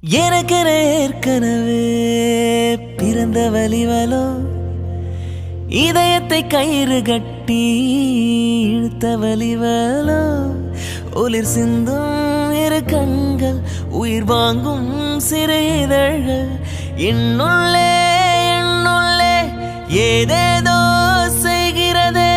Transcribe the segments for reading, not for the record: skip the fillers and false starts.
எனக்கென ஏற்கனவே பிறந்த வலிவலோ இதயத்தை கயிறு கட்டி இழுத்த வலிவலோ ஒளிர் சிந்தும் இரு கண்கள் உயிர் வாங்கும் சிறு இதழ்கள் என்னுள்ளே என்னுள்ளே ஏதேதோ செய்கிறதே.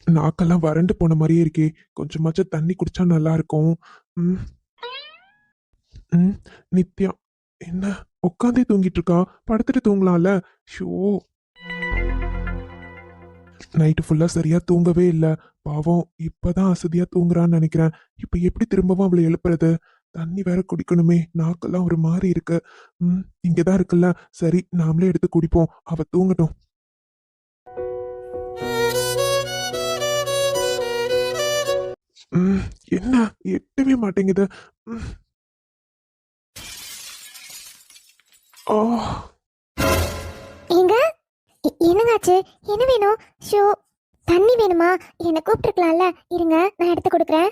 நாக்கெல்லாம் வறண்டு போன மாதிரியே இருக்கே. கொஞ்சமாச்சும் தண்ணி குடிச்சா நல்லா இருக்கும். ம் ம் நித்யா என்ன உட்காந்தே தூங்கிட்டு இருக்கா? படுத்துட்டு தூங்கலாம்ல. ஷோ, நைட்டு ஃபுல்லா சரியா தூங்கவே இல்ல. பாவம் இப்பதான் அசதியா தூங்குறான்னு நினைக்கிறேன். இப்ப எப்படி திரும்பவும் அவளை எழுப்புறது? தண்ணி வேற குடிக்கணுமே. நாக்கெல்லாம் ஒரு மாதிரி இருக்கு. இங்கதான் இருக்குல்ல. சரி, நாமளே எடுத்து குடிப்போம். அவ தூங்கட்டும். ம் என்ன எட்டவே மாட்டேங்குது. ம். ஆ ஏங்க, என்னங்காச்சு? என்ன வேணும்? ஷோ, தண்ணி வேணுமா? என்ன கூப்பிட்டுருக்கலாம்ல. இருங்க, நான் எடுத்து கொடுக்குறேன்.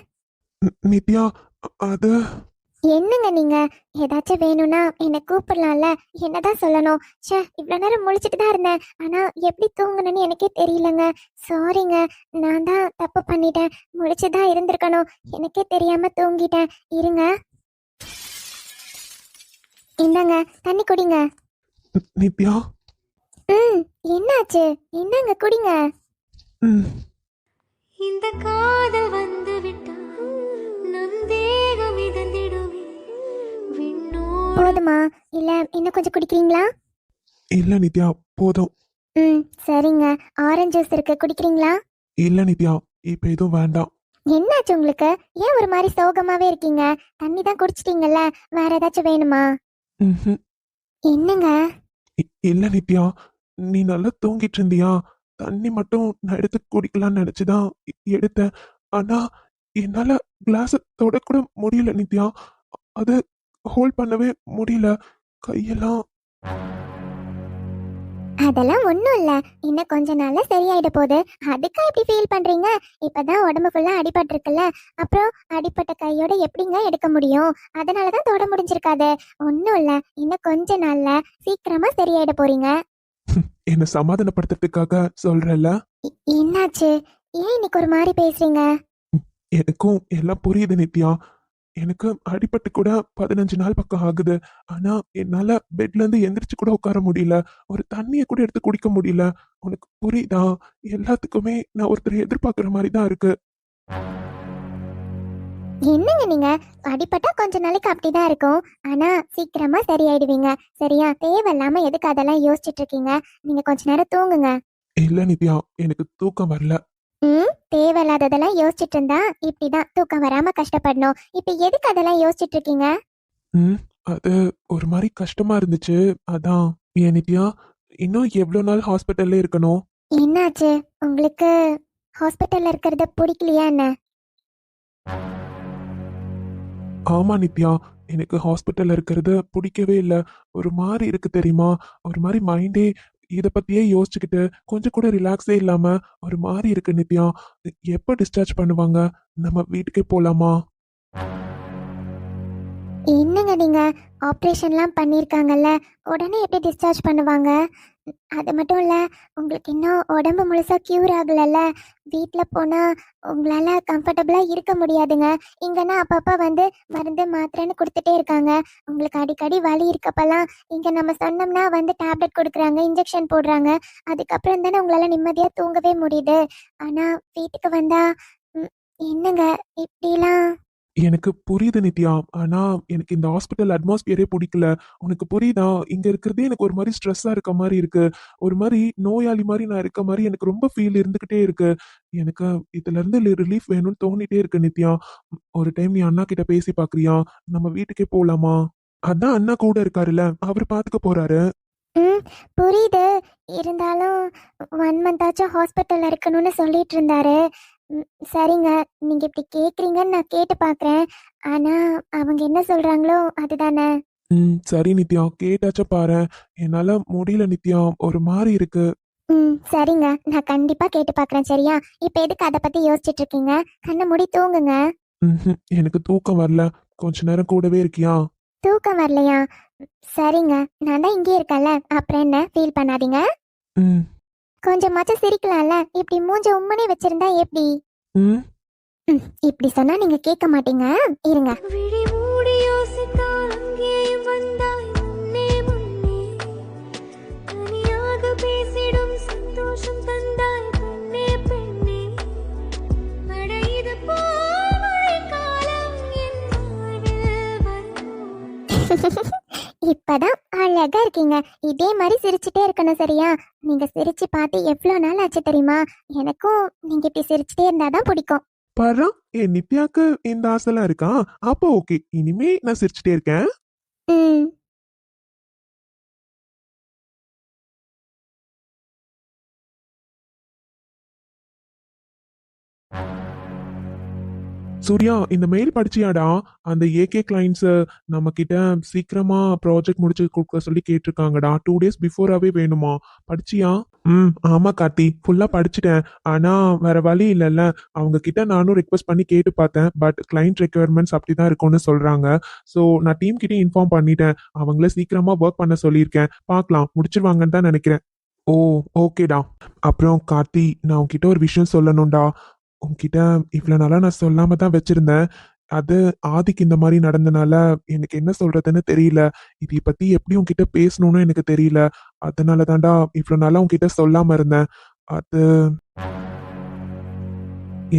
நித்யா, அது என்னங்க நீங்க? ஏதாச்சும் வேணும்னா என்ன கூப்பிடலாம்ல. என்னதான் சொல்லணும்? ச்சே, இவ்வளோ நேரம் முழிச்சிட்டு தான் இருந்தேன். ஆனா எப்படி தூங்கணும்னு எனக்கே தெரியலங்க. சாரிங்க, நான் தான் தப்பு பண்ணிட்டேன். முழிச்சுதான் இருந்திருக்கணும். எனக்கே தெரியாம தூங்கிட்டேன். இருங்க, இந்தாங்க தண்ணி குடிங்க. நித்யா. ம், என்னாச்சு? இந்தாங்க குடிங்க. ம் இந்த காதல் வந்து விட்டால் நம் தேகம் மிதந்திடுமே விண்ணோடு. போதுமா? இல்ல இன்னும் கொஞ்சம் குடிக்கிறீங்களா? இல்ல நித்யா, போதும். ம், சரிங்க. ஆரஞ்சு ஜூஸ் இருக்கு, குடிக்கிறீங்களா? இல்ல நித்யா, இப்ப எதுவும் வேண்டாம். என்னாச்சு உங்களுக்கு? ஏன் ஒரு மாதிரி சோகமாவே இருக்கீங்க? தண்ணி தான் குடிச்சிட்டீங்கல்ல, வேற ஏதாச்சும் வேணுமா? ம்ஹும். என்னங்க? இல்ல நித்யா, நீ நல்லா தூங்கிட்டு இருந்தியா? தண்ணி மட்டும் நான் எடுத்து குடிக்கலாம்னு நினைச்சுதான் எடுத்தேன். ஆனா என்னால கிளாஸ் தொடக்கூட முடியல நித்யா. அது ஹோல்ட் பண்ணவே முடியல. கையெல்லாம் அதெல்லாம் ஒண்ணும் இல்ல. இன்னும் கொஞ்ச நாள்ல சரியாயிட போகுது. அதுக்கா இப்படி ஃபீல் பண்றீங்க? இப்பதான் உடம்பு ஃபுல்லா அடிபட்டிருக்குல்ல. அப்புறம் அடிபட்ட கையோட எப்படிங்க எடுக்க முடியும்? அதனாலதான் தொட முடிஞ்சிருக்காது. ஒண்ணும் இல்ல, இன்னும் கொஞ்ச நாள்ல சீக்கிரமா சரியாயிட போறீங்க. என்ன சமாதானப்படுத்துறதுக்காக சொல்றல. என்னாச்சு? ஏன் இன்னைக்கு ஒரு மாதிரி பேசுறீங்க? எனக்கும் எல்லாம் புரியுது நித்யா. எனக்கு அடிபட்டு கூட 15 நாள் பக்கம் ஆகுது. ஆனா என்னால பெட்ல இருந்து எந்திரிச்சு கூட உட்கார முடியல. ஒரு தண்ணிய கூட எடுத்து குடிக்க முடியல. உனக்கு புரியுதா? எல்லாத்துக்குமே நான் ஒருத்தரை எதிர்பார்க்கிற மாதிரி தான் இருக்கு. என்னங்க நீங்க? அடிபட்டா கொஞ்ச நாளைக்கு அப்படிதான் இருக்கும். ஆனா சீக்கிரமா சரியாயிடுவீங்க. சரியா? தேவையில்லாம எதுக்கு அதெல்லாம் யோசிச்சுட்டு இருக்கீங்க? நீங்க கொஞ்ச நேரம் தூங்குங்க. இல்ல நித்யா, எனக்கு தூக்கம் வரல. தேவையில்லாததெல்லாம் யோசிச்சுட்டு இருந்தா இப்படிதான் தூக்கம் வராம கஷ்டப்படணும். இப்ப எதுக்கு அதெல்லாம் யோசிச்சுட்டு இருக்கீங்க? ம் அது ஒரு மாதிரி கஷ்டமா இருந்துச்சு. அதான். ஏன் நித்யா, இன்னும் எவ்வளவு நாள் ஹாஸ்பிட்டல்ல இருக்கணும்? என்னாச்சு? உங்களுக்கு ஹாஸ்பிட்டல்ல இருக்கிறத பிடிக்கலையா என்ன? ஆமா நித்யா, எனக்கு ஹாஸ்பிட்டல்ல இருக்கிறது பிடிக்கவே இல்ல. ஒரு மாதிரி இருக்கு தெரியுமா? ஒரு மாதிரி மைண்டே இத பத்தியே யோசிச்சுக்கிட்டு கொஞ்சம் கூட ரிலாக்ஸே இல்லாம ஒரு மாதிரி இருக்கு நித்யா. எப்ப டிஸ்சார்ஜ் பண்ணுவாங்க? நம்ம வீட்டுக்கே போலாமா? என்னங்க நீங்க? ஆப்ரேஷன்லாம் பண்ணியிருக்காங்கல்ல, உடனே எப்படி டிஸ்சார்ஜ் பண்ணுவாங்க? அது மட்டும் இல்ல, உங்களுக்கு இன்னும் உடம்பு முழுசா கியூர் ஆகலல்ல. வீட்டில் போனா உங்களால கம்ஃபர்டபுளா இருக்க முடியாதுங்க. இங்கன்னா அப்பப்ப வந்து மருந்து மாத்திரைன்னு கொடுத்துட்டே இருக்காங்க. உங்களுக்கு அடிக்கடி வலி இருக்கப்பெல்லாம் இங்க நம்ம சொன்னோம்னா வந்து டேப்லெட் கொடுக்குறாங்க, இன்ஜெக்ஷன் போடுறாங்க. அதுக்கப்புறம் தானே உங்களால நிம்மதியா தூங்கவே முடியுது. ஆனா வீட்டுக்கு வந்தா ம், என்னங்க இப்படிலாம்? எனக்கு புரியுது நித்யா. ஆனா எனக்கு இந்த ஹாஸ்பிட்டல் அட்மாஸ்பியரே பிடிக்கல. உனக்கு புரியுதா? இங்க இருக்கிறதே எனக்கு ஒரு மாதிரி ஸ்ட்ரெஸ்ஸா இருக்க மாதிரி இருக்கு. ஒரு மாதிரி நோயாளி மாதிரி நான் இருக்க மாதிரி எனக்கு ரொம்ப ஃபீல் இருந்துகிட்டே இருக்கு. எனக்கு இதுல இருந்து ரிலீஃப் வேணும்னு தோணிட்டே இருக்கு நித்யா. ஒரு டைம் நீ அண்ணா கிட்ட பேசி பாக்குறியா? நம்ம வீட்டுக்கே போலாமா? அதான் அண்ணா கூட இருக்காருல்ல, அவர் பாத்துக்க போறாரு. ம், புரியுது. இருந்தாலும் 1 மந்த் ஆச்சும் ஹாஸ்பிட்டல்ல இருக்கணும்னு சொல்லிட்டு இருந்தாரு. சரிங்க. நீங்க இப்படி கேக்குறீங்கன்னு நான் கேட்டு பார்க்குறேன். ஆனா அவங்க என்ன சொல்றாங்களோ அதுதானே. சரி நித்யா, கேட்டாச்சா பாரு. என்னால முடியல நித்யா, ஒரு மாதிரி இருக்கு. சரிங்க, நான் கண்டிப்பா கேட்டு பார்க்குறேன். சரியா? இப்போ எதுக்கு அதை பத்தி யோசிச்சுட்டு இருக்கீங்க? கண்ணை மூடி தூங்குங்க. எனக்கு தூக்கம் வரல. கொஞ்ச நேரம் கூடவே இருக்கியா? தூக்கம் வரலையா? சரிங்க, நான் தான் இங்கே இருக்கேன்ல, அப்புறம் என்ன, ஃபீல் பண்ணாதீங்க. ம். கொஞ்சமாச்சும் சிரிக்கலாம்ல, இப்படி மூஞ்ச உம்மனே வச்சிருந்தா எப்படி? ம். இப்படி சொன்னா நீங்க கேட்க மாட்டீங்க. இருங்க. விழி மூடி யோசித்தால் அங்கேயும் வந்தாய் முன்னே முன்னே தனியாக பேசிடும் சந்தோஷம் தந்தாய் பெண்ணே பெண்ணே அட இது போல் மழைக்காலம் என் வாழ்வில் வரும். இப்பதான் அழகா இருக்கீங்க. இதே மாதிரி சிரிச்சுட்டே இருக்கணும். சரியா? நீங்க சிரிச்சு பார்த்து எவ்வளவு நாள் ஆச்சு தெரியுமா? எனக்கும் நீங்க இப்படி சிரிச்சுட்டே இருந்தாதான் பிடிக்கும். பாரா, என் நித்யாக்கு இந்த ஆசைலாம் இருக்கா? அப்போ ஓகே, இனிமே நான் சிரிச்சுட்டே இருக்கேன். ம். சூர்யா, இந்த மெயில் படிச்சியாடா? அந்த ஏகே கிளைண்ட்ஸ் நம்ம கிட்ட சீக்கிரமா ப்ராஜெக்ட் முடிச்சு கொடுக்க சொல்லி கேட்டிருக்காங்கடா. 2 days பிஃபோராவே வேணுமா? படிச்சியா? ஆமா கார்த்தி, ஃபுல்லா படிச்சுட்டேன். ஆனா வேற வழி இல்லைல்ல. அவங்க கிட்ட நானும் ரெக்வஸ்ட் பண்ணி கேட்டு பார்த்தேன். பட் கிளைண்ட் ரெக்குயர்மெண்ட்ஸ் அப்படிதான் இருக்கும்னு சொல்றாங்க. ஸோ நான் டீம் கிட்ட இன்ஃபார்ம் பண்ணிட்டேன். அவங்கள சீக்கிரமா ஒர்க் பண்ண சொல்லியிருக்கேன். பார்க்கலாம், முடிச்சிருவாங்கன்னு தான் நினைக்கிறேன். ஓ, ஓகேடா. அப்புறம் கார்த்தி, நான் உன்கிட்ட ஒரு விஷயம் சொல்லணும்டா. உன்கிட்ட இவ்வளோ நாளா நான் சொல்லாம தான் வச்சிருந்தேன். அது ஆதிக்கு இந்த மாதிரி நடந்தனால எனக்கு என்ன சொல்றதுன்னு தெரியல. இதை பத்தி எப்படி உன்கிட்ட பேசணும்னு எனக்கு தெரியல. அதனால தான்டா இவ்வளோ நாளா உன்கிட்ட சொல்லாம இருந்தேன். அது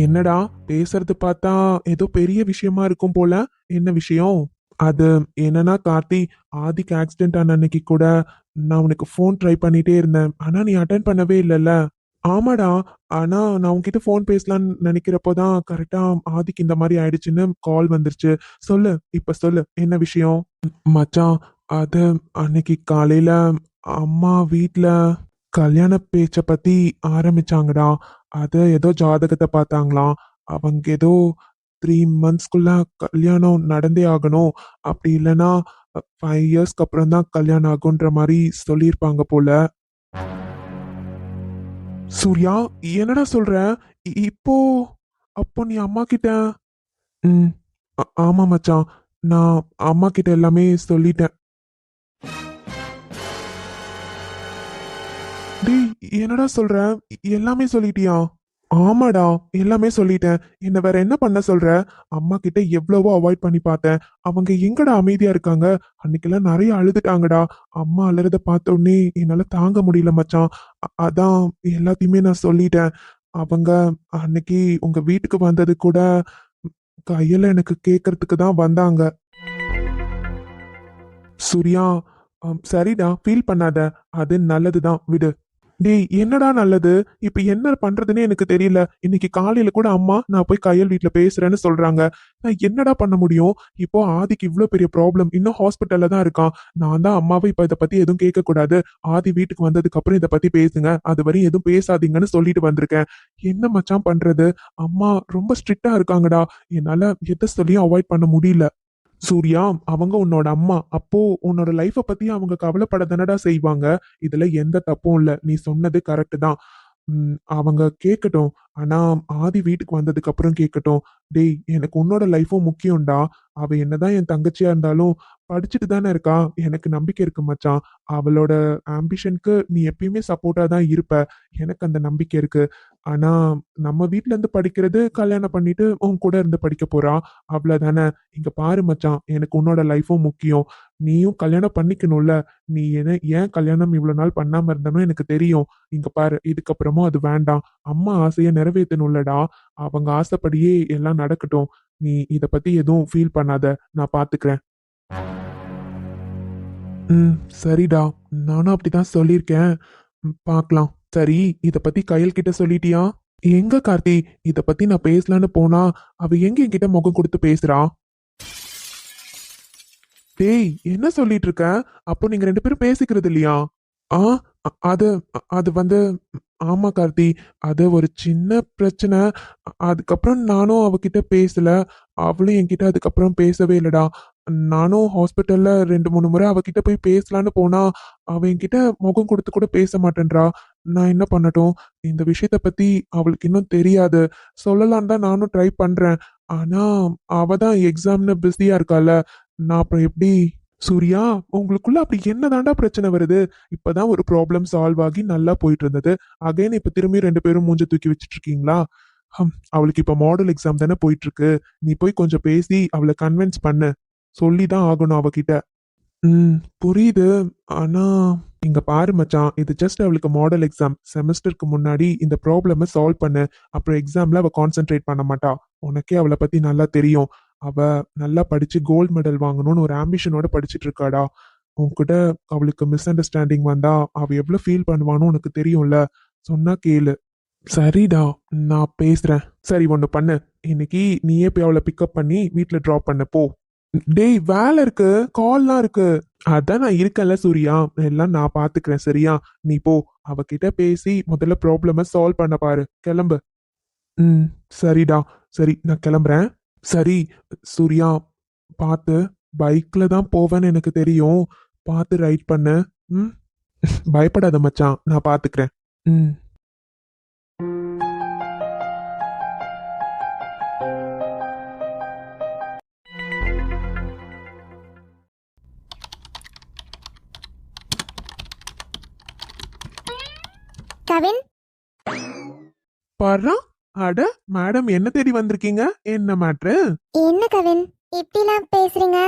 என்னடா, பேசுறது பார்த்தா ஏதோ பெரிய விஷயமா இருக்கும் போல. என்ன விஷயம்? அது என்னன்னா கார்த்தி, ஆதிக்கு ஆக்சிடென்ட் ஆன அன்னைக்கு கூட நான் உனக்கு ஃபோன் ட்ரை பண்ணிட்டே இருந்தேன். ஆனா நீ அட்டன் பண்ணவே இல்லைல்ல. ஆமாடா. ஆனா நான் உன்கிட்ட ஃபோன் பேசலாம்னு நினைக்கிறப்போ தான் கரெக்டா ஆதிக்கு இந்த மாதிரி ஆயிடுச்சுன்னு கால் வந்துருச்சு. சொல்லு, இப்ப சொல்லு, என்ன விஷயம்? மச்சான், அது அன்னைக்கு காலையில அம்மா வீட்ல கல்யாண பேச்ச பத்தி ஆரம்பிச்சாங்கடா. அது ஏதோ ஜாதகத்தை பார்த்தாங்களாம். அவங்க ஏதோ 3 monthsக்குள்ள கல்யாணம் நடந்தே ஆகணும். அப்படி இல்லைன்னா 5 yearsக்கு அப்புறம் தான் கல்யாணம் ஆகுன்ற மாதிரி சொல்லியிருப்பாங்க போல. சூர்யா, என்னடா சொல்ற? இப்போ அப்போ நீ அம்மா கிட்ட? ம் ஆமா மச்சான், நான் அம்மா கிட்ட எல்லாமே சொல்லிட்டேன். டேய், என்னடா சொல்ற? எல்லாமே சொல்லிட்டியா? ஆமாடா, எல்லாமே சொல்லிட்டேன். என்ன வேற என்ன பண்ண சொல்ற? அம்மா கிட்ட எவ்வளவோ அவாய்ட் பண்ணி பார்த்தேன். அவங்க எங்கடா அமைதியா இருக்காங்க? அன்னைக்கெல்லாம் நிறைய அழுதுட்டாங்கடா. அம்மா அழுறத பார்த்த உடனே என்னால தாங்க முடியல மச்சான். அதான் எல்லாத்தையுமே நான் சொல்லிட்டேன். அவங்க அன்னைக்கு உங்க வீட்டுக்கு வந்தது கூட கையில எனக்கு கேட்கறதுக்கு தான் வந்தாங்க. சூர்யா, சரிடா, ஃபீல் பண்ணாத. அது நல்லதுதான், விடு. டேய், என்னடா நல்லது? இப்ப என்ன பண்றதுன்னே எனக்கு தெரியல. இன்னைக்கு காலையில கூட அம்மா நான் போய் கையல் வீட்ல பேசுறேன்னு சொல்றாங்க. நான் என்னடா பண்ண முடியும்? இப்போ ஆதிக்கு இவ்ளோ பெரிய ப்ராப்ளம், இன்னும் ஹாஸ்பிட்டல்ல தான் இருக்கான். நான் தான் அம்மாவை இப்ப இத பத்தி எதுவும் கேட்க கூடாது. ஆதி வீட்டுக்கு வந்ததுக்கு அப்புறம் இத பத்தி பேசுங்க. அது வரையும் எதுவும் பேசாதீங்கன்னு சொல்லிட்டு வந்திருக்கேன். என்ன மச்சான் பண்றது? அம்மா ரொம்ப ஸ்ட்ரிக்ட்டா இருக்காங்கடா. என்னால எத சொல்லியும் அவாய்ட் பண்ண முடியல. சூர்யா, அவங்க உன்னோட அம்மா. அப்போ உன்னோட லைஃப பத்தி அவங்க கவலைப்பட தானடா செய்வாங்க. இதுல எந்த தப்பும் இல்ல. நீ சொன்னது கரெக்ட் தான். அவங்க கேட்கட்டும். ஆனா ஆதி வீட்டுக்கு வந்ததுக்கு அப்புறம் கேட்கட்டும். டேய், எனக்கு உன்னோட லைஃபும் முக்கியம்டா. அவ என்னதான் என் தங்கச்சியா இருந்தாலும் படிச்சுட்டு தானே இருக்கா. எனக்கு நம்பிக்கை இருக்கு மச்சான். அவளோட ஆம்பிஷனுக்கு நீ எப்பயுமே சப்போர்ட்டா தான் இருப்ப. எனக்கு அந்த நம்பிக்கை இருக்கு. ஆனா நம்ம வீட்ல இருந்து படிக்கிறது, கல்யாணம் பண்ணிட்டு உன் கூட இருந்து படிக்க போறா. அவ்வளவுதானே. இங்க பாரு மச்சான், எனக்கு உன்னோட லைஃபும் முக்கியம். நீயும் கல்யாணம் பண்ணிக்கணும்ல. நீ ஏன் கல்யாணம் இவ்வளவு நாள் பண்ணாம இருந்தனும் எனக்கு தெரியும். இங்க பாரு, இதுக்கப்புறமும் அது வேண்டாம். அம்மா ஆசையை நிறைவேற்றணும்லடா. அவங்க ஆசைப்படியே எல்லாம் நடக்கட்டும். நீ இத பத்தி எதுவும் ஃபீல் பண்ணாத. நான் பாத்துக்கிறேன். சரிடா. நானும் அப்படிதான் சொல்லியிருக்கேன். பார்க்கலாம். சரி, இத பத்தி கையல் கிட்ட சொல்லிட்டியா? எங்க கார்த்தி, இத பத்தி நான் பேசலான்னு போனா அவ எங்க என்கிட்ட முகம் கொடுத்து பேசுறா? டேய், என்ன சொல்லிட்டு இருக்க? அப்போ நீங்க 2 பேரும் பேசிக்கிறது இல்லையா? ஆ அது அது வந்து ஆமா கார்த்தி. அது ஒரு சின்ன பிரச்சனை. அதுக்கப்புறம் நானும் அவகிட்ட பேசல. அவளும் என்கிட்ட அதுக்கப்புறம் பேசவே இல்லடா. நானும் ஹாஸ்பிட்டல்ல 2 3 முறை அவகிட்ட போய் பேசலான்னு போனா அவ என்கிட்ட முகம் கொடுத்து கூட பேச மாட்டேன்றா. நான் என்ன பண்ணட்டும்? இந்த விஷயத்த பத்தி அவளுக்கு இன்னும் தெரியாது. சொல்லலான்னு தான் நானும் ட்ரை பண்றேன். ஆனா அவ தான் எக்ஸாம்னு பிஸியா இருக்கால. நான் அப்புறம் எப்படி? சூர்யா, உங்களுக்குள்ள அப்படி என்னதாண்டா பிரச்சனை வருது? இப்பதான் ஒரு ப்ராப்ளம் சால்வ் ஆகி நல்லா போயிட்டு இருந்தது. அகைன் இப்ப திரும்பி 2 பேரும் மூஞ்ச தூக்கி வச்சிட்டு இருக்கீங்களா? அவளுக்கு இப்ப மாடல் எக்ஸாம் தானே போயிட்டு இருக்கு. நீ போய் கொஞ்சம் பேசி அவளை கன்வின்ஸ் பண்ணு. சொல்லிதான் ஆகணும் அவகிட்ட. ம், புரியுது. ஆனா இங்க பாரு மச்சான், இது ஜஸ்ட் அவளுக்கு மாடல் எக்ஸாம். செமஸ்டருக்கு முன்னாடி இந்த ப்ராப்ளம சால்வ் பண்ணு. அப்புறம் எக்ஸாம்ல அவ கான்சென்ட்ரேட் பண்ண மாட்டா. உனக்கே அவளை பத்தி நல்லா தெரியும். அவ நல்லா படிச்சு கோல்ட் மெடல் வாங்கணும்னு ஒரு ஆம்பிஷனோட படிச்சிட்டு இருக்காடா. உன்கிட்ட அவளுக்கு மிஸ் அண்டர்ஸ்டாண்டிங் வந்தா அவ எவ்வளவு ஃபீல் பண்ணுவான்னு உனக்கு தெரியும்ல. சொன்னா கேளு. சரிடா, நான் பேசுறேன். சரி, ஒண்ணு பண்ணு. இன்னைக்கு நீயே போய் அவளை பிக்கப் பண்ணி வீட்ல டிராப் பண்ண போ. டேய், வேலை இருக்கு, கால்லாம் இருக்கு. அதான் நான் இருக்கேன்ல சூர்யா, எல்லாம் நான் பாத்துக்கிறேன். சரியா? நீ போ, அவகிட்ட பேசி முதல்ல ப்ராப்ளம சால்வ் பண்ண பாரு. கிளம்பு. ம், சரிடா. சரி, நான் கிளம்புறேன். சரி சூர்யா, பார்த்து. பைக்ல தான் போவேன்னு எனக்கு தெரியும். பார்த்து ரைட் பண்ணு. ம். பயப்படாத மச்சான், நான் பாத்துக்கிறேன். ம். கவின், பாருடா. அட, மேடம் என்ன தேடி வந்திருக்கீங்க? என்ன மேட்ரு? என்ன கவின் இப்படிலாம் பேசுறீங்க?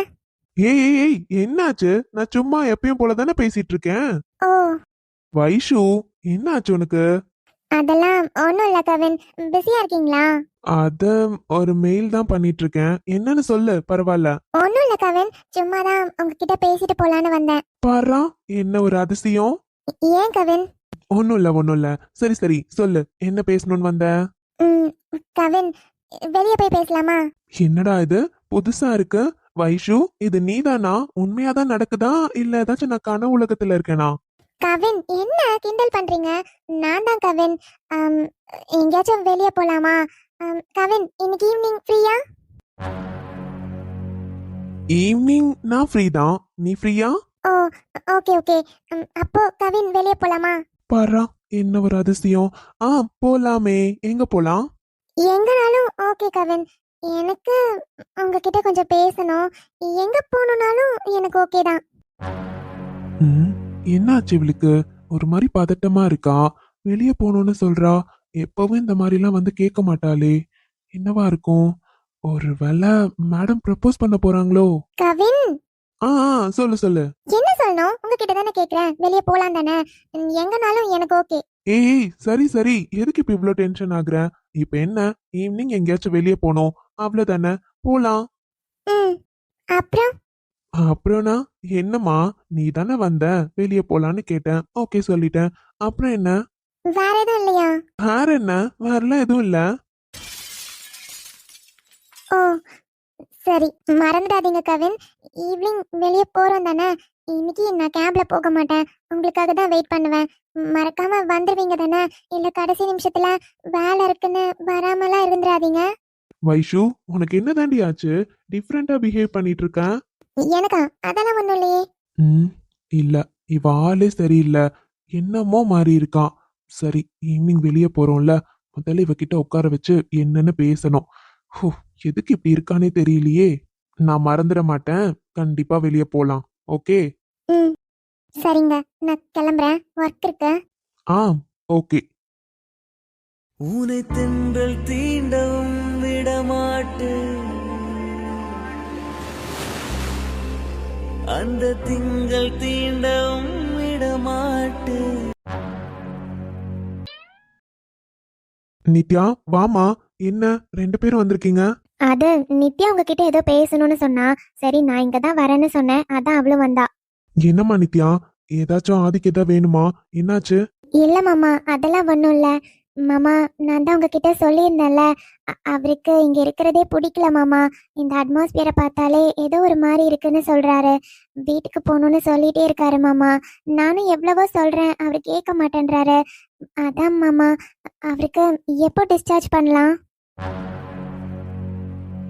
ஏய் ஏய் ஏய், என்னாச்சு? நான் சும்மா எப்பயும் போல தானே பேசிட்டு இருக்கேன். ஓ, வைஷு, என்னாச்சு உனக்கு? அதெல்லாம் ஒன்றும் இல்லை கவின். பிஸியா இருக்கீங்களா? அத ஒரு மெயில் தான் பண்ணிட்டு இருக்கேன். என்னன்னு சொல்லு, பரவாயில்ல. ஒன்றும் இல்லை கவின், சும்மா தான் உங்ககிட்ட பேசிட்டு போலான்னு வந்தேன். பாரா, என்ன ஒரு அதிசயம். ஏன் கவின்? ஒன்னும் இல்ல, ஒன்னும் இல்ல. சரி சரி, சொல்லு, என்ன பேசணும்னு வந்த? ம், கவின், வெளியே போய் பேசலாமா? என்னடா இது, புதுசா இருக்கு. வைஷு, இது நீதானா? உண்மையாதான் நடக்குதா இல்ல ஏதாச்சும் நான் கனவு உலகத்துல இருக்கேனா? கவின், என்ன கிண்டல் பண்றீங்க? நான் தான் கவின். ஆம், எங்கேயாச்சும் வெளியே போலாமா? கவின், இன்னைக்கு ஈவினிங் ஃப்ரீயா? ஈவினிங் நான் ஃப்ரீ தான். நீ ஃப்ரீயா? ஓ, ஓகே ஓகே. அப்போ கவின் வெளியே போலாமா? பாரா, என்ன ஒரு அதிசயம். ஆ, போலாமே. எங்க போலாம்? எங்கனாலும் ஓகே கவின். எனக்கு உங்ககிட்ட கொஞ்சம் பேசணும். எங்க போகணும்னாலும் எனக்கு ஓகே தான். ம், என்னாச்சு இவளுக்கு? ஒரு மாதிரி பதட்டமா இருக்கா. வெளியே போகணும்னு சொல்றா. எப்பவும் இந்த மாதிரிலாம் வந்து கேட்க மாட்டாளே. என்னவா இருக்கும்? ஒருவேளை மேடம் ப்ரப்போஸ் பண்ண போறாங்களோ? கவின், சொல்லு சொல்லு. என்ன சொல்லணும்? உங்ககிட்ட தானே கேக்குறேன். வெளியே போலாம் தானே? எங்கனாலும் எனக்கு ஓகே. ஏய், சரி சரி, எதுக்கு இப்ப இவ்ளோ டென்ஷன் ஆகுற? இப்ப என்ன, ஈவினிங் எங்கேயாச்சும் வெளியே போனோம், அவ்வளவுதானே. போலாம். ம், அப்புறம் அப்புறம்னா என்னம்மா? நீ தானே வந்த, வெளியே போலான்னு கேட்டேன், ஓகே சொல்லிட்டேன். அப்புறம் என்ன? வேற எதுவும் இல்லையா? வேற என்ன? வேறலாம் எதுவும் இல்ல. ஓ, சரி, மறந்துடாதீங்க கவின். ஈவினிங் வெளியே போறோம் தானே? இன்னைக்கு நான் கேப்ல போக மாட்டேன். உங்களுக்காக தான் வெயிட் பண்ணுவேன். மறக்காம வந்துருவீங்க தானே? இல்ல கடைசி நிமிஷத்துல வேலை இருக்குன்னு வராமலாம் இருந்துடாதீங்க. வைஷு, உனக்கு என்ன தாண்டி ஆச்சு? டிஃப்ரெண்டா பிஹேவ் பண்ணிட்டு இருக்க. எனக்கா? அதெல்லாம் ஒண்ணும் இல்லையே. ம், இல்ல, இவ ஆளே சரியில்லை. என்னமோ மாறி இருக்கான். சரி, ஈவினிங் வெளியே போறோம்ல, முதல்ல இவகிட்ட உட்கார வச்சு என்னன்னு பேசணும். ஹோ, எதுக்கு இப்படி இருக்கானே தெரியலையே. நான் மறந்துட மாட்டேன். கண்டிப்பா வெளியே போலாம். ஓகே? ம், சரிங்க, நான் கிளம்புறேன். ஒர்க் இருக்கு. ஆ, ஓகே. உனை தென்றல் தீண்டவும் விடமாட்டு, அந்த திங்கள் தீண்டவும் விடமாட்டு. நித்யா, வாமா. என்ன 2 பேரும் வந்திருக்கீங்க? அது நித்யா உங்ககிட்ட ஏதோ பேசணும்னு சொன்னா. சரி, நான் இங்க தான் வரேன்னு சொன்னேன். அதான் அவளும் வந்தா. என்னம்மா நித்யா, ஏதாச்சும் ஆதிக்கு ஏதா வேணுமா? என்னாச்சு? இல்ல மாமா, அதெல்லாம் ஒண்ணும் இல்ல. மாமா, நான் தான் உங்ககிட்ட சொல்லியிருந்தேன்ல, அவருக்கு இங்க இருக்கிறதே பிடிக்கல மாமா. இந்த அட்மாஸ்பியரை பார்த்தாலே ஏதோ ஒரு மாதிரி இருக்குன்னு சொல்றாரு. வீட்டுக்கு போகணும்னு சொல்லிட்டே இருக்காரு மாமா. நானும் எவ்வளவோ சொல்றேன், அவர் கேட்க மாட்டேன்றாரு. அதான் மாமா, அவருக்கு எப்போ டிஸ்சார்ஜ் பண்ணலாம்?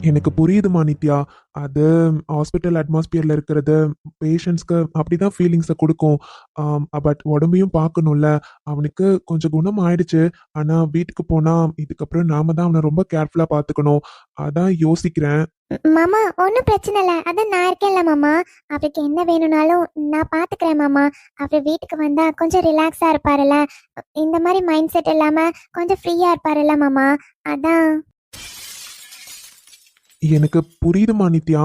எனக்கு புரியுதுமா நித்யா. அது ஹாஸ்பிட்டல் அட்மாஸ்பியர்ல இருக்கிறது பேஷண்ட்ஸ்க்கு அப்படிதான் ஃபீலிங்ஸை கொடுக்கும். பட் உடம்பையும் பார்க்கணும்ல. அவனுக்கு கொஞ்சம் குணம் ஆயிடுச்சு. ஆனா வீட்டுக்கு போனா இதுக்கப்புறம் நாம தான் அவனை ரொம்ப கேர்ஃபுல்லா பார்த்துக்கணும். அதான் யோசிக்கிறேன். மாமா ஒன்றும் பிரச்சனை இல்லை, அதான் நான் இருக்கேன்ல மாமா. அவருக்கு என்ன வேணும்னாலும் நான் பார்த்துக்கிறேன் மாமா. அவர் வீட்டுக்கு வந்தா கொஞ்சம் ரிலாக்ஸாக இருப்பாருல்ல, இந்த மாதிரி மைண்ட் செட் இல்லாமல் கொஞ்சம் ஃப்ரீயாக இருப்பாருல்ல மாமா. அதான். எனக்கு புரியுதுமா நித்யா.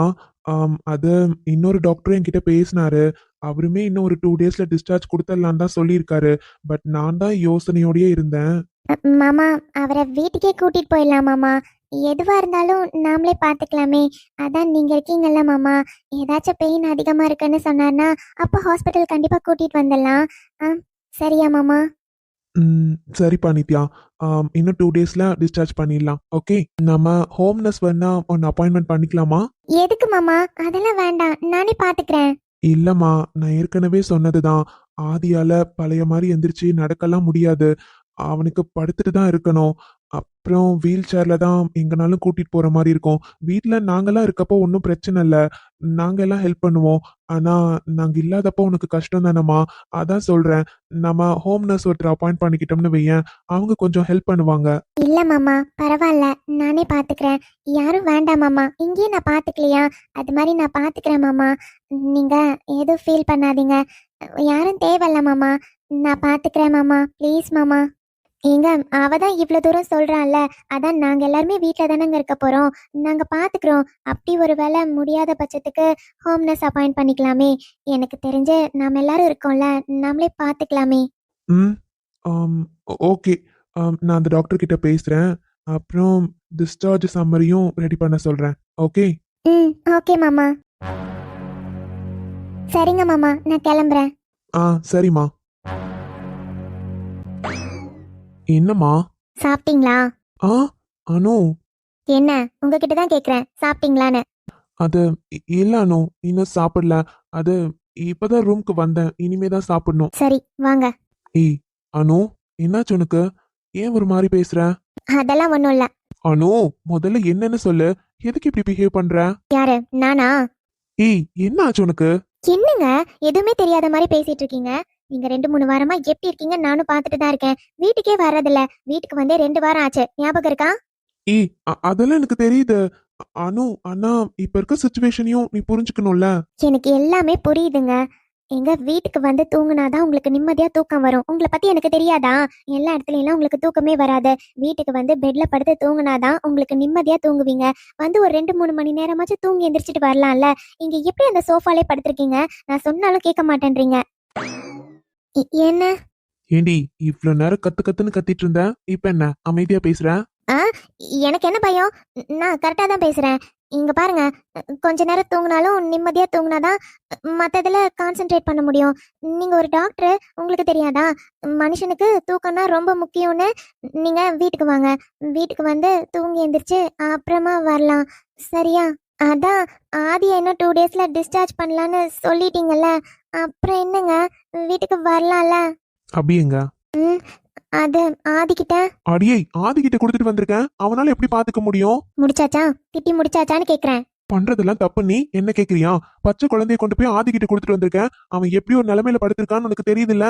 அது இன்னொரு டாக்டரும் என்கிட்ட பேசினாரு. அவருமே இன்னும் ஒரு 2 டேஸ்ல டிஸ்சார்ஜ் கொடுத்துடலான்னு தான் சொல்லியிருக்காரு. பட் நான் தான் யோசனையோடயே இருந்தேன். மாமா அவரை வீட்டுக்கே கூட்டிட்டு போயிடலாம் மாமா. எதுவா இருந்தாலும் நாமளே பார்த்துக்கலாமே. அதான் நீங்க இருக்கீங்கல்ல மாமா. ஏதாச்சும் பெயின் அதிகமா இருக்குன்னு சொன்னார்னா அப்போ ஹாஸ்பிட்டல் கண்டிப்பா கூட்டிட்டு வந்துடலாம். ஆ, சரியா மாமா? சரிப்பா நித்யா. இன்னும் 2 டேஸ்ல டிஸ்சார்ஜ் பண்ணிடலாம். ஓகே, நம்ம ஹோம் நர்ஸ் வேணா ஒன்று அப்பாயின்மெண்ட் பண்ணிக்கலாமா? எதுக்கு மாமா? அதெல்லாம் வேண்டாம், நானே பார்த்துக்கிறேன். இல்லம்மா, நான் ஏற்கனவே சொன்னதுதான். ஆதியால பழைய மாதிரி எந்திரிச்சு நடக்கலாம் முடியாது. அவனுக்கு படுத்துட்டு தான் இருக்கணும். அப்புறம் வீல் சேர்ல தான் எங்கனாலும் கூட்டிட்டு போற மாதிரி இருக்கும். வீட்ல நாங்கெல்லாம் இருக்கப்போ ஒன்றும் பிரச்சனை இல்லை. நாங்க எல்லாம் ஹெல்ப் பண்ணுவோம். ஆனா நாங்க இல்லாதப்போ உனக்கு கஷ்டம் தானம்மா. அதான் சொல்றேன். நம்ம ஹோம் நர்ஸ் ஒருத்தர் அப்பாயிண்ட் பண்ணிக்கிட்டோம்னு வையேன், அவங்க கொஞ்சம் ஹெல்ப் பண்ணுவாங்க. இல்ல மாமா, பரவாயில்ல, நானே பார்த்துக்கிறேன். யாரும் வேண்டாம் மாமா, இங்கேயே நான் பார்த்துக்கலையா? அது மாதிரி நான் பார்த்துக்கிறேன் மாமா. நீங்க எதுவும் ஃபீல் பண்ணாதீங்க. யாரும் தேவையில்ல மாமா, நான் பார்த்துக்கிறேன் மாமா. ப்ளீஸ் மாமா. ஏங்க, அவ தான் இவ்வளோ தூரம் சொல்கிறாள்ல, அதான் நாங்கள் எல்லாருமே வீட்டில் தானேங்க இருக்க போகிறோம். நாங்கள் பார்த்துக்குறோம். அப்படி ஒரு வேளை முடியாத பட்சத்துக்கு ஹோம் நர்ஸ் அப்பாயிண்ட் பண்ணிக்கலாமே. எனக்கு தெரிஞ்சு நாம் எல்லாரும் இருக்கோம்ல, நாமளே பார்த்துக்கலாமே. ம் ஓகே. நான் அந்த டாக்டர் கிட்ட பேசுறேன். அப்புறம் டிஸ்சார்ஜ் சம்மரியும் ரெடி பண்ண சொல்றேன். ஓகே. ம், ஓகே மாமா. சரிங்க மாமா, நான் கிளம்புறேன். சரிம்மா. என்னம்மா? சாப்பிட்டீங்களா? அனு, என்ன, உங்ககிட்ட தான் கேட்குறேன், சாப்பிட்டீங்களான்னு. அது இல்ல அனு, இன்னும் சாப்பிடல. அது இப்பதான் ரூம்க்கு வந்தேன். இனிமே தான் சாப்பிடணும். சரி வாங்க. ஏய் அனு, என்னாச்சு உனக்கு? ஏன் ஒரு மாதிரி பேசுற? அதெல்லாம் ஒன்றும் இல்லை. அனு, முதல்ல என்னன்னு சொல்லு. எதுக்கு இப்படி பிஹேவ் பண்ற? யாரு, நானா? ஏய், என்ன ஆச்சு உனக்கு? என்னங்க, எதுவுமே தெரியாத மாதிரி பேசிட்டு இருக்கீங்க. நீங்க 2-3 வாரமா எப்படி இருக்கீங்க நானும் பார்த்துட்டு தான் இருக்கேன். வீட்டுக்கே வர்றதில்ல. வீட்டுக்கு வந்தே 2 வாரம் ஆச்சு, ஞாபகம் இருக்கா? ஏய், அதெல்லாம் எனக்கு தெரியுது அனு. ஆனா இப்ப இருக்க சுச்சுவேஷனையும் நீ புரிஞ்சுக்கணும்ல. எனக்கு எல்லாமே புரியுதுங்க. எங்க வீட்டுக்கு வந்து தூங்குனாதான் உங்களுக்கு நிம்மதியா தூக்கம் வரும். உங்களை பத்தி எனக்கு தெரியாதா? எல்லா இடத்துலயும் உங்களுக்கு தூக்கமே வராது. வீட்டுக்கு வந்து பெட்ல படுத்து தூங்குனாதான் உங்களுக்கு நிம்மதியா தூங்குவீங்க. வந்து ஒரு 2-3 மணி நேரமாச்சும் தூங்கி எந்திரிச்சிட்டு வரலாம்ல. இங்க எப்படி அந்த சோஃபாலே படுத்திருக்கீங்க? நான் சொன்னாலும் கேட்க மாட்டேன்றீங்க. என்ன? ஏண்டி, இவ்வளவு நேரம் கத்து கத்துன்னு கத்திட்டு இருந்த, இப்ப என்ன அமைதியா பேசுற? எனக்கு என்ன பயம்? நான் கரெக்டா தான் பேசுறேன். இங்க பாருங்க, கொஞ்ச நேரம் தூங்கினாலும் நிம்மதியா தூங்கினாதான் மத்ததுல கான்சென்ட்ரேட் பண்ண முடியும். நீங்க ஒரு டாக்டர், உங்களுக்கு தெரியாதா? மனுஷனுக்கு தூக்கம்னா ரொம்ப முக்கியம்னு. நீங்க வீட்டுக்கு வாங்க. வீட்டுக்கு வந்து தூங்கி எந்திரிச்சு அப்புறமா வரலாம், சரியா? அதான் ஆதியை இன்னும் 2 டேஸ்ல டிஸ்சார்ஜ் பண்ணலான்னு சொல்லிட்டீங்கல்ல, அப்புறம் என்னங்க, வீட்டுக்கு வரலாம்ல. அப்படியேங்க. ம், அது ஆதிக்கிட்ட அடியே, ஆதிக்கிட்ட கொடுத்துட்டு வந்திருக்கேன். அவனால எப்படி பாத்துக்க முடியும்? முடிச்சாச்சா? திட்டி முடிச்சாச்சான்னு கேக்குறேன். பண்றதெல்லாம் தப்பு. நீ என்ன கேக்குறியா? பச்சை குழந்தைய கொண்டு போய் ஆதிக்கிட்ட கொடுத்துட்டு வந்திருக்கேன். அவன் எப்படி ஒரு நிலைமையில படுத்திருக்கான்னு உனக்கு தெரியுதுல்ல?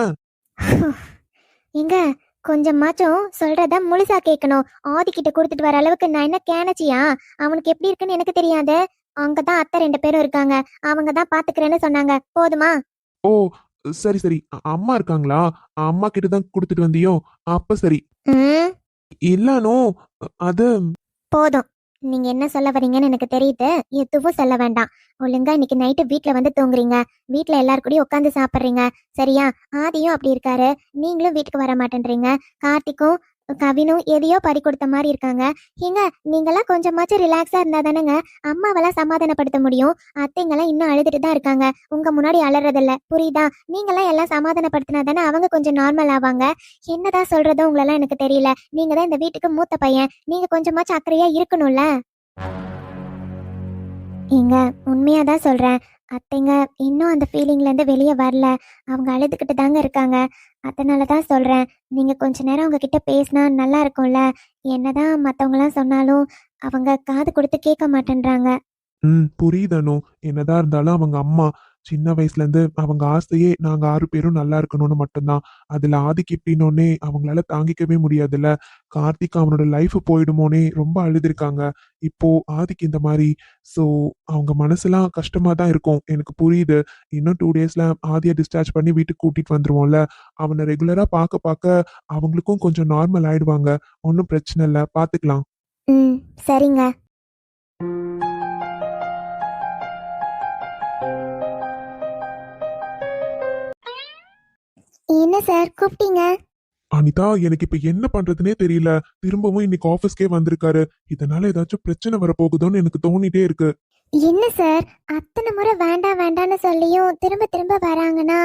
எங்க, கொஞ்சமாச்சும் சொல்றத முழுசா கேட்கணும். ஆதிக்கிட்ட கொடுத்துட்டு வர அளவுக்கு நான் என்ன கேனச்சியா? அவனுக்கு எப்படி இருக்குன்னு எனக்கு தெரியாது. அங்கதான் அத்தை 2 பேரும் இருக்காங்க. அவங்க தான் பாத்துக்கிறேன்னு சொன்னாங்க. போதுமா? ஓ, சரி சரி. அம்மா இருக்காங்களா? அம்மா கிட்ட தான் கொடுத்துட்டு வந்தியோ? அப்ப சரி. ம், இல்லனோ, அது போதும். நீங்க என்ன சொல்ல வரீங்கன்னு எனக்கு தெரியுது. எதுவும் சொல்ல வேண்டாம். ஒழுங்கா இன்னைக்கு நைட்டு வீட்ல வந்து தூங்குறீங்க. வீட்ல எல்லாரு கூடயும் உட்காந்து சாப்பிடுறீங்க, சரியா? ஆதியும் அப்படி இருக்காரு. நீங்களும் வீட்டுக்கு வர மாட்டேன்றீங்க. கார்த்திக்கும் கவினும் எதையோ பறி கொடுத்த மாதிரி இருக்காங்க. ஏங்க, நீங்களாம் கொஞ்சமாச்சும் ரிலாக்ஸா இருந்தா தானேங்க அம்மாவெல்லாம் சமாதானப்படுத்த முடியும். அத்தைங்கெல்லாம் இன்னும் அழுதுட்டு தான் இருக்காங்க. உங்க முன்னாடி அலறதில்ல, புரியுதா? நீங்களாம் எல்லாம் சமாதானப்படுத்தினா தானே அவங்க கொஞ்சம் நார்மல் ஆவாங்க. என்னதான் சொல்றதோ உங்களெல்லாம் எனக்கு தெரியல. நீங்க தான் இந்த வீட்டுக்கு மூத்த பையன். நீங்க கொஞ்சமாச்சும் அக்கறையா இருக்கணும்ல. ஏங்க, உண்மையாதான் சொல்றேன். அத்தைங்க இன்னும் அந்த ஃபீலிங்ல இருந்து வெளியே வரல. அவங்க அழுதுகிட்டு தாங்க இருக்காங்க. அதனாலதான் சொல்றேன், நீங்க கொஞ்ச நேரம் அவங்க கிட்ட பேசினா நல்லா இருக்கும்ல. என்னதான் மத்தவங்கலாம் சொன்னாலும் அவங்க காது கொடுத்து கேட்க மாட்டேன்றாங்க. புரியுதனோ. என்னதான் இருந்தாலும் அவங்க அம்மா. சின்ன வயசுல இருந்து அவங்க ஆசையே நாங்க 6 பேரும் நல்லா இருக்கணும்னு மட்டும்தான். அதுல ஆதிக்கு இப்படின்னோடனே அவங்களால தாங்கிக்கவே முடியாதுல்ல. கார்த்திக் அவனோட லைஃப் போயிடுமோனே ரொம்ப அழுதுருக்காங்க. இப்போ ஆதிக்கு இந்த மாதிரி. ஸோ அவங்க மனசுலாம் கஷ்டமா தான் இருக்கும். எனக்கு புரியுது. இன்னும் 2 டேஸ்ல ஆதியை டிஸ்சார்ஜ் பண்ணி வீட்டுக்கு கூட்டிட்டு வந்துருவோம்ல. அவனை ரெகுலரா பார்க்க பார்க்க அவங்களுக்கும் கொஞ்சம் நார்மல் ஆயிடுவாங்க. ஒன்றும் பிரச்சனை இல்லை, பார்த்துக்கலாம். ம், சரிங்க. என்ன சார் கூப்பிட்டீங்க? அனிதா, எனக்கு இப்ப என்ன பண்றதுனே தெரியல. திரும்பவும் இன்னைக்கு ஆபீஸ்க்கே வந்திருக்காரு. இதனால ஏதாச்சும் பிரச்சனை வரப்போகுதோன்னு எனக்கு தோணிட்டே இருக்கு. என்ன சார், அத்தனை முறை வேண்டாம் வேண்டாம்னு சொல்லியும் திரும்ப திரும்ப வராங்கன்னா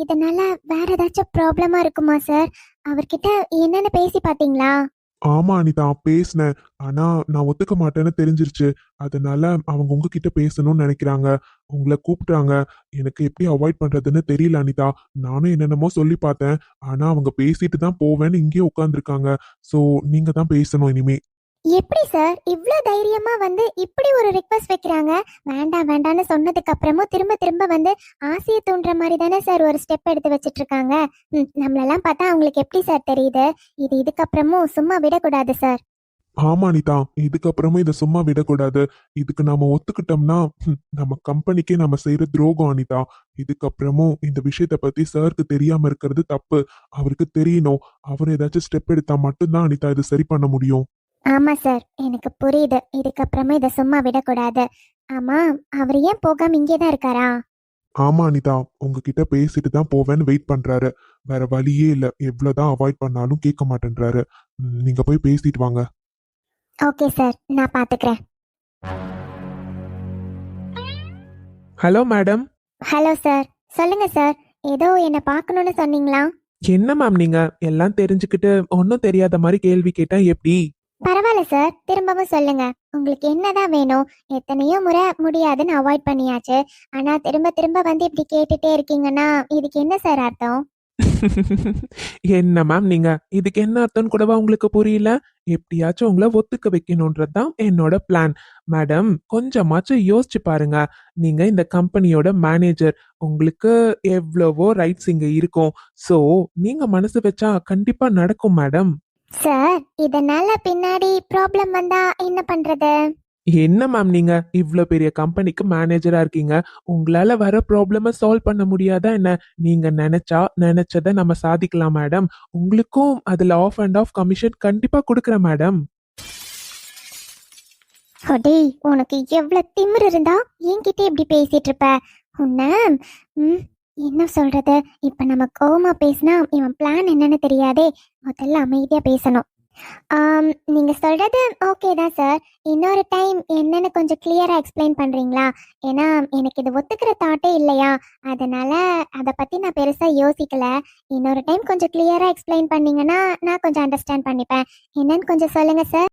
இதனால வேற ஏதாச்சும் ப்ராப்ளமா இருக்குமா சார்? அவர்கிட்ட என்னன்னு பேசி பாத்தீங்களா? ஆமா அனிதா, பேசினேன். ஆனா நான் ஒத்துக்க மாட்டேன்னு தெரிஞ்சிருச்சு. அதனால அவங்க உங்ககிட்ட பேசணும்னு நினைக்கிறாங்க. உங்களை கூப்பிட்டாங்க. எனக்கு எப்படி அவாய்ட் பண்றதுன்னு தெரியல அனிதா. நானும் என்னென்னமோ சொல்லி பார்த்தேன். ஆனா அவங்க பேசிட்டு தான் போவேன்னு இங்கேயே உட்காந்துருக்காங்க. சோ நீங்க தான் பேசணும் இனிமே. எப்படி சார் இவ்ளோ தைரியமா வந்து இப்படி ஒரு ரிக்வெஸ்ட் வைக்கிறாங்க? வேண்டாம் வேண்டாம்னு சொன்னதுக்கு அப்புறமும் திரும்ப திரும்ப வந்து ஆசையை தூண்டுற மாதிரி தானே சார் ஒரு ஸ்டெப் எடுத்து வச்சிட்டு இருக்காங்க. நம்மளெல்லாம் பார்த்தா அவங்களுக்கு எப்படி சார் தெரியுது? இதுக்கப்புறமும் சும்மா விடக்கூடாது சார். ஆமா அனிதா, இதுக்கப்புறமா இதை சும்மா விடக்கூடாது. இதுக்கு நாம ஒத்துக்கிட்டோம்னா நம்ம கம்பெனிக்கே நம்ம செய்யற துரோகம் அனிதா. இதுக்கப்புறமும் இந்த விஷயத்த பத்தி சாருக்கு தெரியாம இருக்கிறது தப்பு. அவருக்கு தெரியணும். அவர் ஏதாச்சும் ஸ்டெப் எடுத்தா மட்டும்தான் அனிதா இது சரி பண்ண முடியும். ஆமா சார், எனக்கு புரியுது. இதுக்கப்புறமா இதை சும்மா விடக்கூடாது. ஆமா, அவர் ஏன் போகாம இங்கே தான் இருக்காரா? ஆமா அனிதா, உங்ககிட்ட பேசிட்டு தான் போவேன்னு வெயிட் பண்றாரு. வேற வழியே இல்ல. எவ்வளவுதான் அவாய்ட் பண்ணாலும் கேட்க மாட்டேன்றாரு. நீங்க போய் பேசிட்டு வாங்க. ஓகே சார், நான் பாத்துக்கிறேன். Hello madam. ஹலோ சார், சொல்லுங்க சார். ஏதோ என்ன பார்க்கணும்னு சொன்னீங்களா? என்ன மேம் நீங்க எல்லாம் தெரிஞ்சுக்கிட்டு ஒன்றும் தெரியாத மாதிரி கேள்வி கேட்டா எப்படி? பரவாயில்ல சார், திரும்பவும் சொல்லுங்க. உங்களுக்கு என்னதான் வேணும்? எத்தனையோ முறை முடியாதுன்னு அவாய்ட் பண்ணியாச்சு. ஆனா திரும்ப திரும்ப வந்து இப்படி கேட்டுட்டே இருக்கீங்கன்னா இதுக்கு என்ன சார் அர்த்தம்? என்ன மேம் நீங்க இதுக்கு என்ன அர்த்தம்னு கூடவா உங்களுக்கு புரியல? எப்படியாச்சும் உங்களை ஒத்துக்க வைக்கணும்ன்றது தான் என்னோட பிளான். மேடம், கொஞ்சமாச்சும் யோசிச்சு பாருங்க. நீங்க இந்த கம்பெனியோட மேனேஜர். உங்களுக்கு எவ்வளவோ ரைட்ஸ் இங்க இருக்கும். சோ நீங்க மனசு வச்சா கண்டிப்பா நடக்கும் மேடம். சார், இதனால பின்னாடி ப்ராப்ளம் வந்தா என்ன பண்றது? என்ன மேம் நீங்க இவ்ளோ பெரிய கம்பெனிக்கு மேனேஜரா இருக்கீங்க. உங்களால வர ப்ராப்ளம சால்வ் பண்ண முடியாதா என்ன? நீங்க நினைச்சா நினைச்சத நம்ம சாதிக்கலாம் மேடம். உங்களுக்கும் அதுல ஆஃப் அண்ட் ஆஃப் கமிஷன் கண்டிப்பா கொடுக்குறேன் மேடம். அடே, உனக்கு எவ்வளவு திமிரு இருந்தா என்கிட்ட இப்படி பேசிட்டு இருப்ப? உன்ன ம், என்ன சொல்றது? இப்ப நம்ம கோவமா பேசினா இவன் பிளான் என்னன்னு தெரியாதே. முதல்ல அமைதியா பேசணும். நீங்க சொல்றது ஓகே தான் சார். இன்னொரு டைம் என்னன்னு கொஞ்சம் கிளியரா எக்ஸ்பிளைன் பண்றீங்களா? ஏன்னா எனக்கு இது ஒத்துக்கிற தாட்டே இல்லையா, அதனால அதை பத்தி நான் பெருசா யோசிக்கல. இன்னொரு டைம் கொஞ்சம் கிளியரா எக்ஸ்பிளைன் பண்ணீங்கன்னா நான் கொஞ்சம் அண்டர்ஸ்டாண்ட் பண்ணிப்பேன். என்னன்னு கொஞ்சம் சொல்லுங்க சார்.